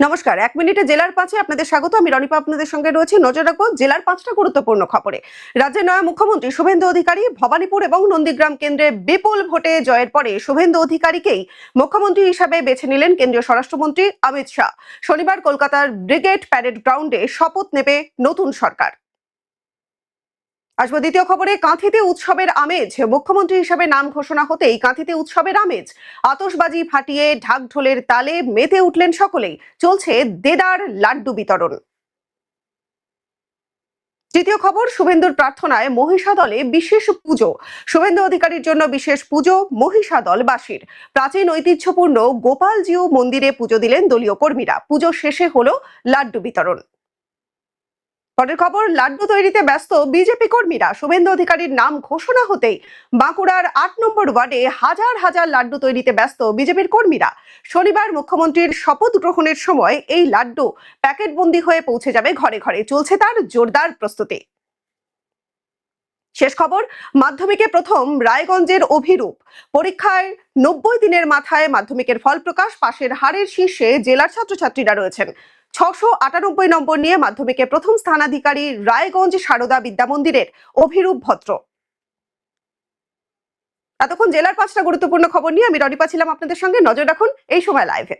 নমস্কার, ১ মিনিটে জেলার ৫-এ আপনাদের স্বাগত। আমি রনিপা আপনাদের সঙ্গে রয়েছি। নজর রাখবো জেলার ৫টা গুরুত্বপূর্ণ খবরে। রাজ্যের নয়া মুখ্যমন্ত্রী শুভেন্দু অধিকারী ভবানীপুর এবং নন্দীগ্রাম কেন্দ্রে বিপুল ভোটে জয়ের পরে শুভেন্দু অধিকারীকেই মুখ্যমন্ত্রী হিসাবে বেছে নিলেন কেন্দ্রীয় স্বরাষ্ট্রমন্ত্রী অমিত শাহ। শনিবার কলকাতার ব্রিগেড প্যারেড গ্রাউন্ডে শপথ নেবে নতুন সরকার। আসবো দ্বিতীয় খবরে। কাঁথিতে উৎসবের আমেজ। মুখ্যমন্ত্রী হিসাবে নাম ঘোষণা হতেই কাঁথিতে উৎসবের আমেজ। আতশবাজি ফাটিয়ে ঢাক ঢোলের তালে মেতে উঠলেন সকলেই। চলছে দেদার লাড্ডু বিতরণ। তৃতীয় খবর, শুভেন্দুর প্রার্থনায় মহিষাদলে বিশেষ পুজো। শুভেন্দু অধিকারীর জন্য বিশেষ পুজো মহিষাদলবাসীর। প্রাচীন ঐতিহ্যপূর্ণ গোপালজিউ মন্দিরে পুজো দিলেন দলীয় কর্মীরা। পুজো শেষে হলো লাড্ডু বিতরণ। পরের খবর, লাড্ডু তৈরিতে ব্যস্ত বিজেপি কর্মীরা। শুভেন্দু অধিকারীর নাম ঘোষণা হতেই বাঁকুড়ার ৮ নম্বর ওয়ার্ডে হাজার হাজার লাড্ডু তৈরিতে ব্যস্ত বিজেপির কর্মীরা। শনিবার মুখ্যমন্ত্রীর শপথ গ্রহণের সময় এই লাড্ডু প্যাকেটবন্দি হয়ে পৌঁছে যাবে ঘরে ঘরে। চলছে তার জোরদার প্রস্তুতি। শেষ খবর, মাধ্যমিকে প্রথম রায়গঞ্জের অভিরূপ। পরীক্ষায় ৯০ দিনের মাথায় মাধ্যমিকের ফল প্রকাশ। পাশের হারের শীর্ষে জেলার ছাত্রছাত্রীরা রয়েছেন। ৬৯৮ নম্বর নিয়ে মাধ্যমিকে প্রথম স্থানাধিকারী রায়গঞ্জ সারদা বিদ্যা মন্দিরের অভিরূপ ভদ্র। এতক্ষণ জেলার ৫টা গুরুত্বপূর্ণ খবর নিয়ে আমি রনিপা ছিলাম আপনাদের সঙ্গে। নজর রাখুন এই সময় লাইভে।